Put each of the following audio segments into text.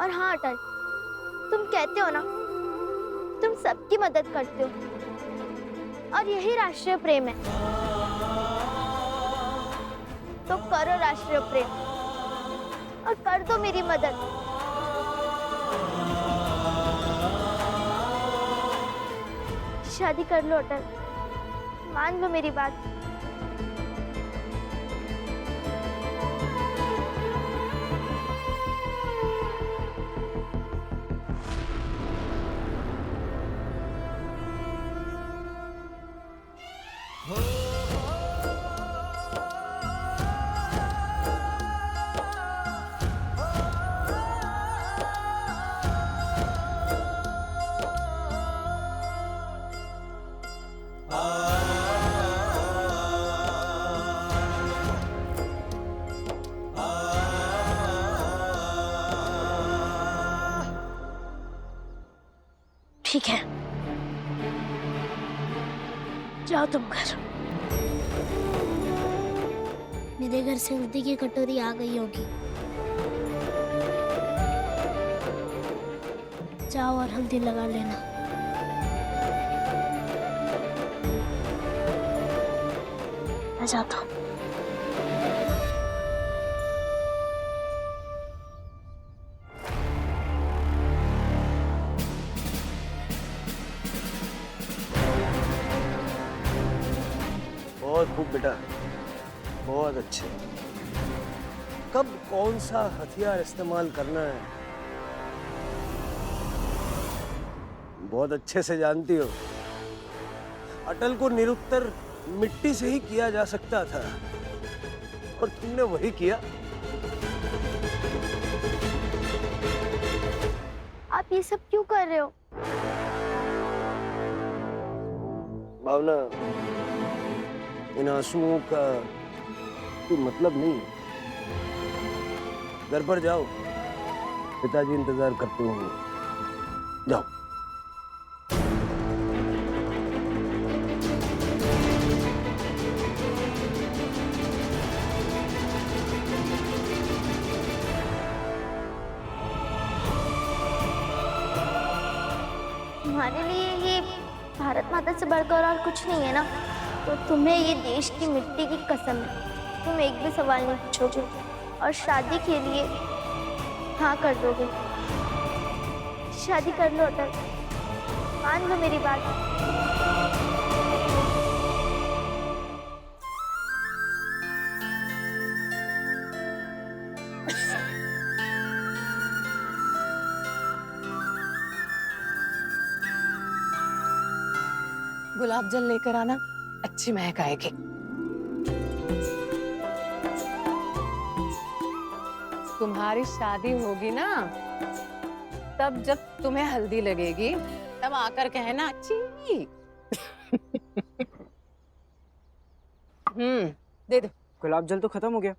और हाँ अटल, तुम कहते हो ना तुम सबकी मदद करते हो और यही राष्ट्रीय प्रेम है, तो करो राष्ट्रीय प्रेम और कर दो मेरी मदद। शादी कर लो अटल, मान लो मेरी बात। ठीक है, जाओ तुम घर। मेरे घर से हल्दी की कटोरी आ गई होगी। जाओ और हल्दी लगा लेना। मैं जाता हूँ। बहुत खूब बेटा, बहुत अच्छे। कब कौन सा हथियार इस्तेमाल करना है बहुत अच्छे से जानती हो। अटल को निरुत्तर मिट्टी से ही किया जा सकता था और तुमने वही किया। आप ये सब क्यों कर रहे हो? भावना, इन आंसुओं का कोई मतलब नहीं। घर पर जाओ, पिताजी इंतजार करते होंगे। जाओ। तुम्हारे लिए ये भारत माता से बढ़कर और कुछ नहीं है ना, तो तुम्हें ये देश की मिट्टी की कसम है, तुम एक भी सवाल नहीं पूछोगे और शादी के लिए हाँ कर दोगे। शादी कर लो अटल, मान लो मेरी बात। गुलाब जल लेकर आना, अच्छी महक आएगी। तुम्हारी शादी होगी ना, तब जब तुम्हें हल्दी लगेगी तब आकर कहना अच्छी। दे दो। गुलाब जल तो खत्म हो गया।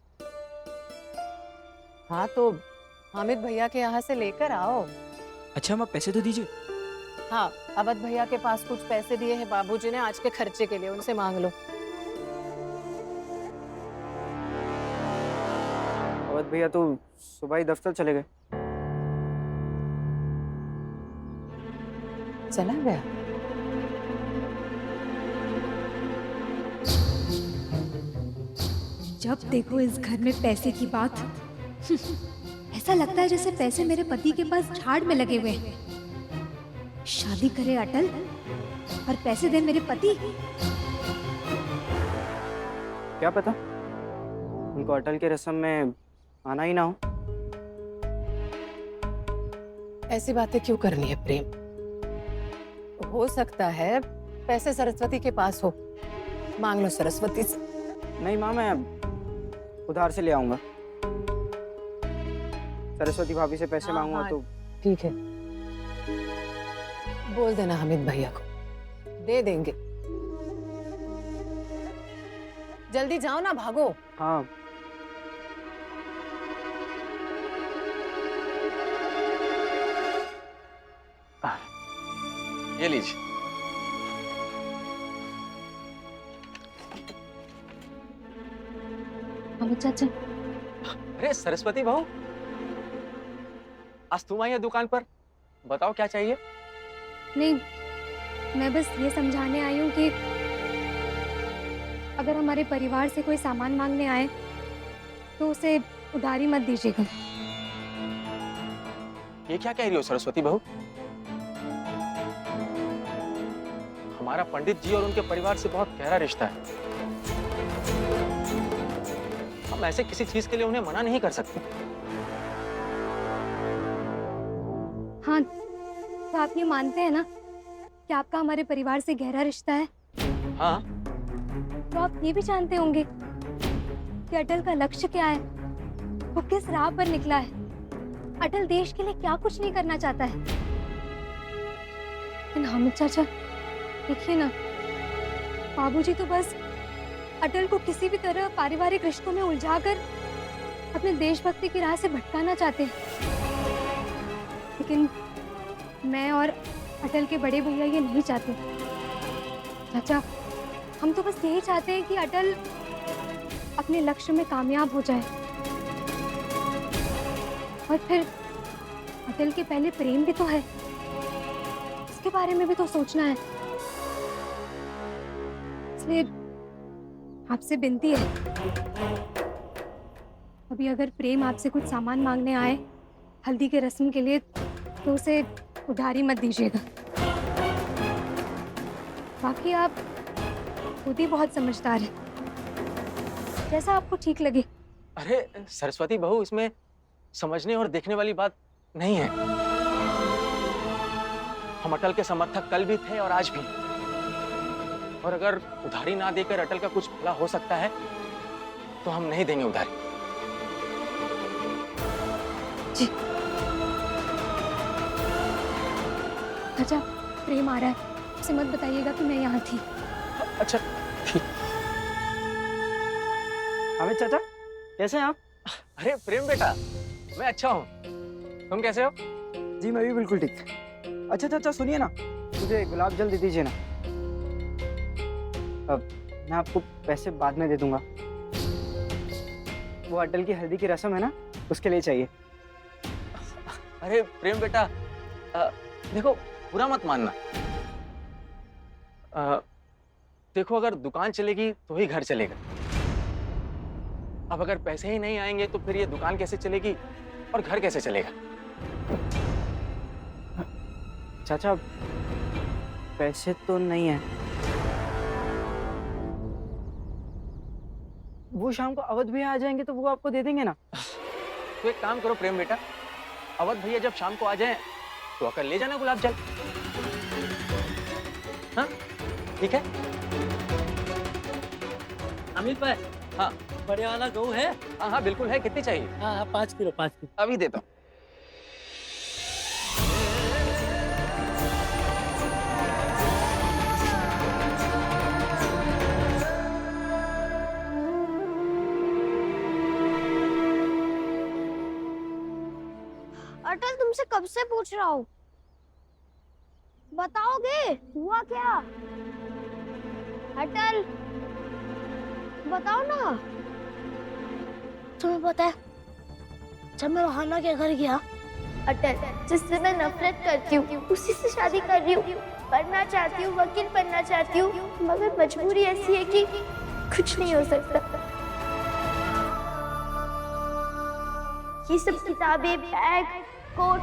हाँ तो हामिद भैया के यहाँ से लेकर आओ। अच्छा माँ, पैसे तो दीजिए। हाँ, अवध भैया के पास कुछ पैसे दिए हैं बाबूजी ने आज के खर्चे के लिए, उनसे मांग लो। अवध भैया तो सुबह ही दफ्तर चले गए। चला गया? जब देखो इस घर में पैसे की बात। ऐसा लगता है जैसे पैसे मेरे पति के पास झाड़ में लगे हुए हैं। शादी करे अटल और पैसे दे मेरे पति। क्या पता उनको अटल के रस्म में आना ही ना हो। ऐसी बातें क्यों करनी है प्रेम? हो सकता है पैसे सरस्वती के पास हो, मांग लो सरस्वती से। नहीं माँ, मैं उधार से ले आऊंगा। सरस्वती भाभी से पैसे मांगूंगा तो ठीक है, बोल देना हामिद भैया को, दे देंगे। जल्दी जाओ ना, भागो। हाँ। ये लीजिए। चाचा, अरे सरस्वती बहू, आज तुम आई है दुकान पर, बताओ क्या चाहिए? नहीं, मैं बस ये समझाने आई हूँ कि अगर हमारे परिवार से कोई सामान मांगने आए तो उसे उधारी मत दीजिएगा। ये क्या कह रही हो सरस्वती बहू? हमारा पंडित जी और उनके परिवार से बहुत गहरा रिश्ता है। हम ऐसे किसी चीज के लिए उन्हें मना नहीं कर सकते। हाँ, तो आप ये मानते हैं ना कि आपका हमारे परिवार से गहरा रिश्ता है? हाँ। तो आप ये भी जानते होंगे कि अटल का लक्ष्य क्या है, वो किस राह पर निकला है। अटल देश के लिए क्या कुछ नहीं करना चाहता है। लेकिन हामिद चाचा, देखिए ना, बाबूजी तो बस अटल को किसी भी तरह पारिवारिक रिश्तों में उलझाकर अपने देशभक्ति की राह से भटकाना चाहते हैं। लेकिन मैं और अटल के बड़े भैया ये नहीं चाहते। चाचा, हम तो बस यही चाहते हैं कि अटल अपने लक्ष्य में कामयाब हो जाए। और फिर अटल के पहले प्रेम भी तो है, इसके बारे में भी तो सोचना है। इसलिए आपसे विनती है, अभी अगर प्रेम आपसे कुछ सामान मांगने आए हल्दी के रस्म के लिए तो उसे उधारी मत दीजिएगा। बाकी आप खुद ही बहुत समझदार हैं, जैसा आपको ठीक लगे। अरे सरस्वती बहू, इसमें समझने और देखने वाली बात नहीं है। हम अटल के समर्थक कल भी थे और आज भी। और अगर उधारी ना देकर अटल का कुछ भला हो सकता है तो हम नहीं देंगे उधारी। जी चाचा, प्रेम आ रहा है, उसे मत बताइएगा कि मैं यहाँ थी। अच्छा ठीक। हामिद चाचा, कैसे हैं आप? अरे प्रेम बेटा, मैं अच्छा हूँ, तुम कैसे हो? जी मैं भी बिल्कुल ठीक। अच्छा चाचा सुनिए ना, मुझे गुलाब जल दे दीजिए ना। अब मैं आपको पैसे बाद में दे दूंगा। वो अटल की हल्दी की रस्म है ना, उसके लिए चाहिए। अरे प्रेम बेटा, देखो बुरा मत मानना। देखो, अगर दुकान चलेगी तो ही घर चलेगा। अब अगर पैसे ही नहीं आएंगे तो फिर ये दुकान कैसे चलेगी और घर कैसे चलेगा? चाचा पैसे तो नहीं है। वो शाम को अवध भैया आ जाएंगे तो वो आपको दे देंगे ना। तो एक काम करो प्रेम बेटा, अवध भैया जब शाम को आ जाएं तो आकर ले जाना गुलाब जल। हाँ ठीक है। अमित भाई, हाँ बड़े वाला गऊ है? हाँ हाँ बिल्कुल है। कितनी चाहिए? हाँ हाँ, 5 किलो 5 किलो। अभी देता हूँ। अटल, तुमसे कब से पूछ रहा हूँ, बताओगे हुआ क्या? अटल बताओ ना। तुम्हें पता है, जब मैं वहाना के घर गया, अटल जिससे मैं नफरत करती हूँ उसी से शादी कर रही हूँ, पढ़ना चाहती हूँ, वकील बनना चाहती हूँ, मगर मजबूरी ऐसी है कि कुछ नहीं हो सकता। ये सब किताबें, बैग, कोट,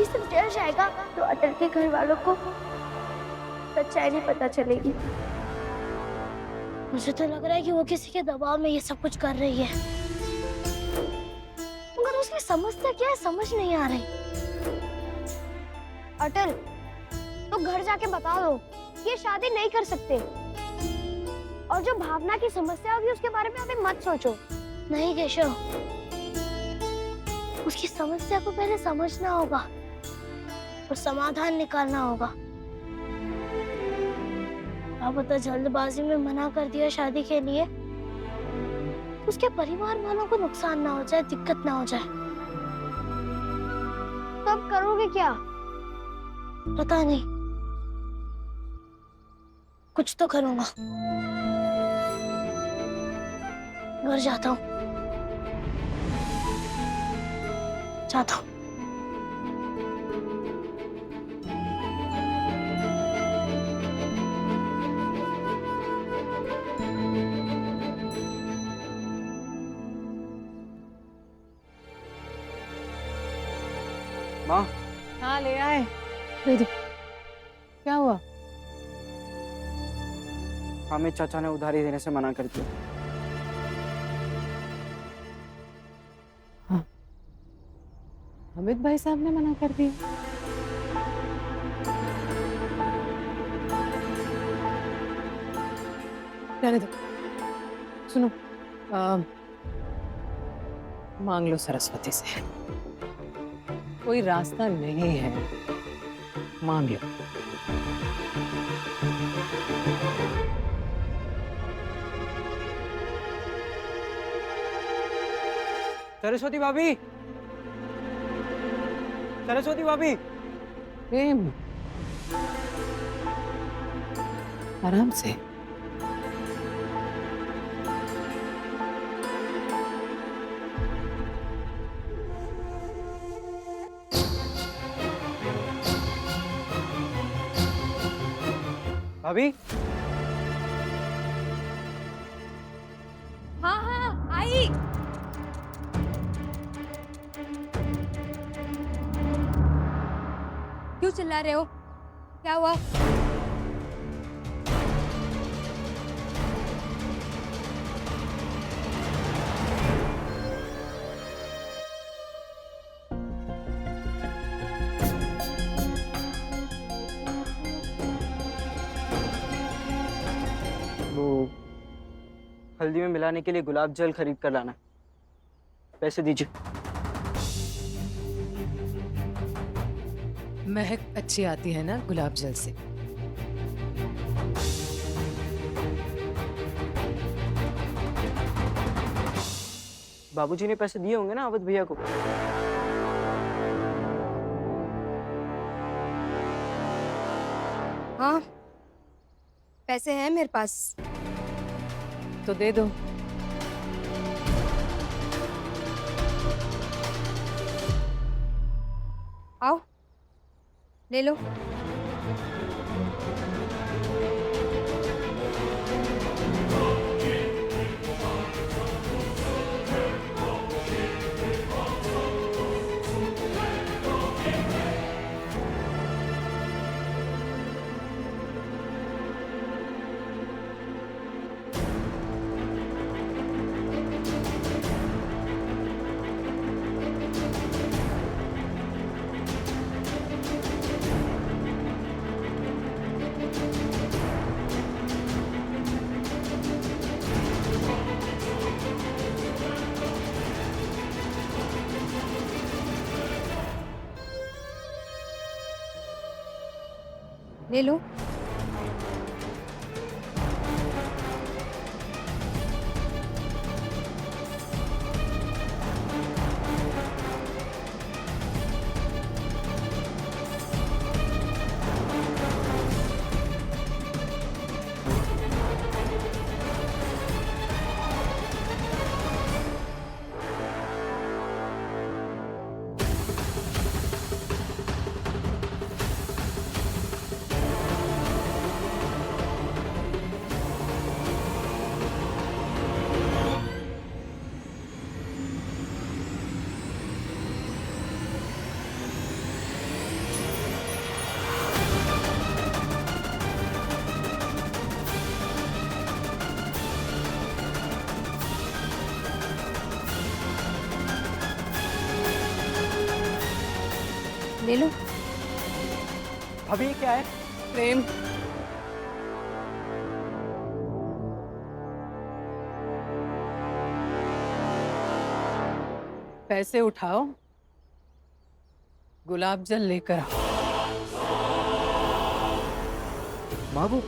ये सब जल जाएगा तो अटल के घर वालों को सच्चाई नहीं पता चलेगी। मुझे तो लग रहा है कि वो किसी के दबाव में ये सब कुछ कर रही है, मगर उसकी समस्या क्या है समझ नहीं आ रही। अटल, तो घर जाके बता दो कि ये शादी नहीं कर सकते, और जो भावना की समस्या होगी उसके बारे में अभी मत सोचो। नहीं केशव, उसकी समस्या को पहले समझना होगा और समाधान निकालना होगा। अब तो जल्दबाजी में मना कर दिया शादी के लिए, उसके परिवार वालों को नुकसान ना हो जाए, दिक्कत ना हो जाए। तब करोगे क्या? पता नहीं, कुछ तो करूंगा। घर जाता हूँ। माँ, हाँ ले आए। दे दो। क्या हुआ? हामिद चाचा ने उधारी देने से मना कर दिया। हाँ, हामिद भाई साहब ने मना कर दिया। रहने दो। सुनो, मांग लो सरस्वती से। कोई रास्ता नहीं है, मांग लो। सरस्वती भाभी, सरस्वती भाभी। प्रेम, आराम से। भाभी, हाँ हाँ आई। क्यों चिल्ला रहे हो? क्या हुआ? वो हल्दी में मिलाने के लिए गुलाब जल खरीद कर लाना। पैसे दीजिए। महक अच्छी आती है ना गुलाब जल से। बाबूजी ने पैसे दिए होंगे ना अवध भैया को। हाँ, पैसे हैं मेरे पास। तो दे दो। आओ, ले लो। ले लो। ले लो। भाभी ये क्या है? प्रेम, पैसे उठाओ, गुलाब जल लेकर आओ। बाबू,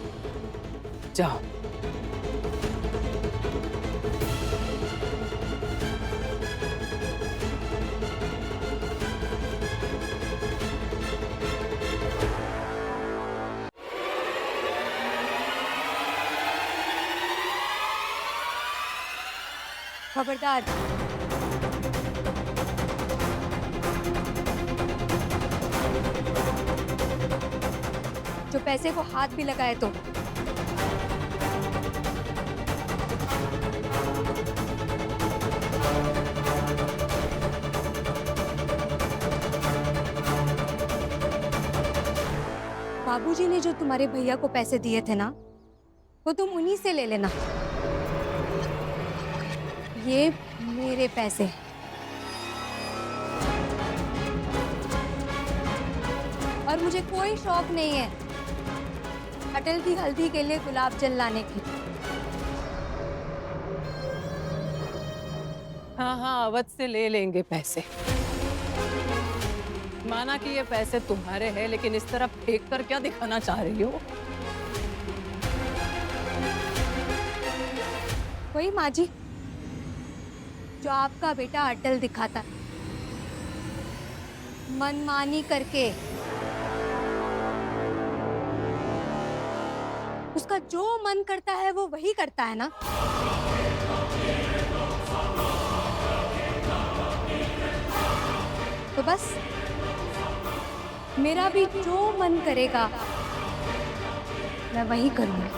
जाओ। खबरदार। जो पैसे को हाथ भी लगाए तो। बाबूजी ने जो तुम्हारे भैया को पैसे दिए थे ना, वो तुम उन्हीं से ले लेना। ये मेरे पैसे हैं। और मुझे कोई शौक नहीं है अटल की हल्दी के लिए गुलाब जल लाने की। हाँ हाँ, अवध से ले लेंगे पैसे। माना कि ये पैसे तुम्हारे हैं, लेकिन इस तरह फेंक कर क्या दिखाना चाह रही हो? वही माँ जी जो आपका बेटा अटल दिखाता है, मनमानी करके। उसका जो मन करता है वो वही करता है ना। तो बस मेरा भी जो मन करेगा मैं वही करूंगी।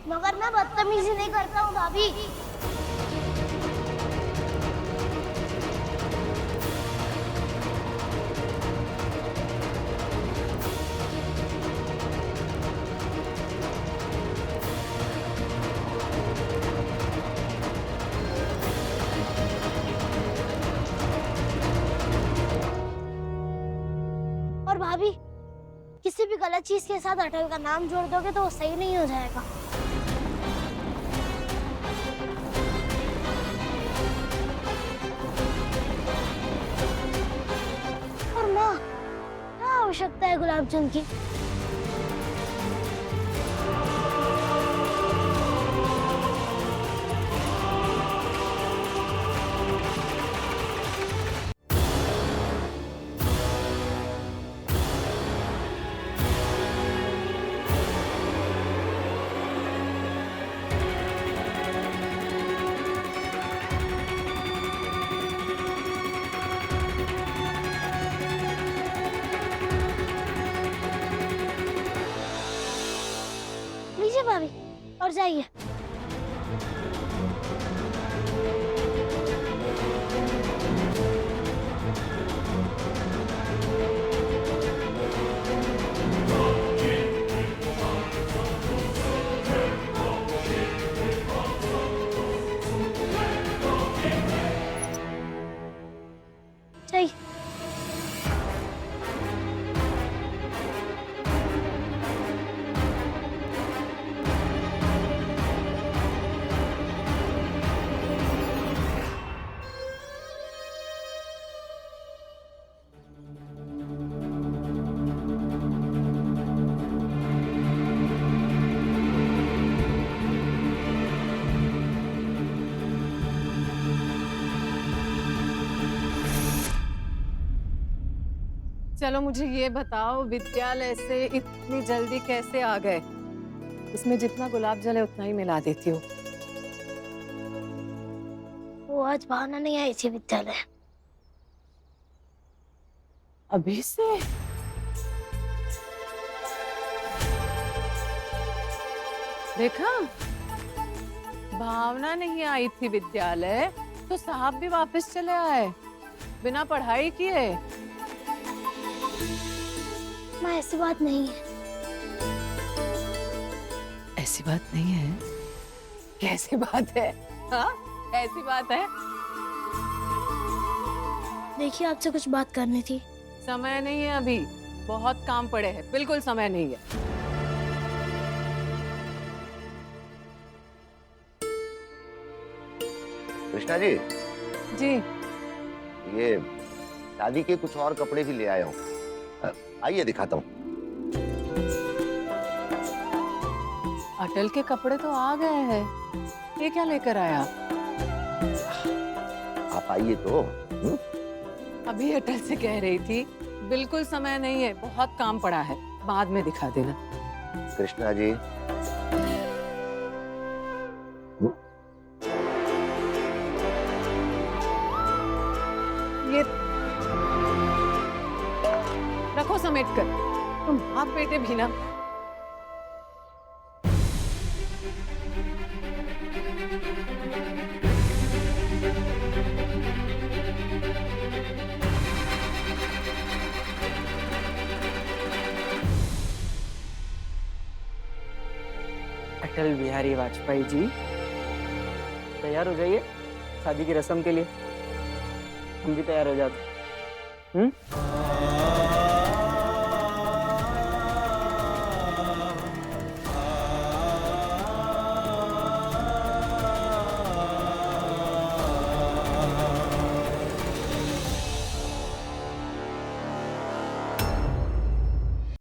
मगर मैं बदतमीजी नहीं करता हूँ भाभी। और भाभी, किसी भी गलत चीज के साथ अटल का नाम जोड़ दोगे तो वो सही नहीं हो जाएगा। और माँ, क्या आवश्यकता है गुलाब जल की? लीजिए भाभी, और जाइए। जाइए। चलो मुझे ये बताओ, विद्यालय से इतनी जल्दी कैसे आ गए? इसमें जितना गुलाब जल है उतना ही मिला देती हो। वो आज भावना नहीं आई थी विद्यालय। अभी से? देखा, भावना नहीं आई थी विद्यालय तो साहब भी वापस चले आए बिना पढ़ाई किए। माँ, ऐसी बात नहीं है। ऐसी बात नहीं है? कैसी बात है? हाँ, ऐसी बात है। देखिए, आपसे कुछ बात करनी थी। समय नहीं है अभी, बहुत काम पड़े हैं। बिल्कुल समय नहीं है। कृष्णा जी, जी ये शादी के कुछ और कपड़े भी ले आया हूँ, आइए दिखाता हूँ। अटल के कपड़े तो आ गए हैं, ये क्या लेकर आया? आप आइए तो। अभी अटल से कह रही थी बिल्कुल समय नहीं है, बहुत काम पड़ा है, बाद में दिखा देना। कृष्णा जी, ये रखो समेट कर। तुम बाप बेटे भी ना। अटल बिहारी वाजपेयी जी, तैयार हो जाइए शादी की रस्म के लिए। हम भी तैयार हो जाते।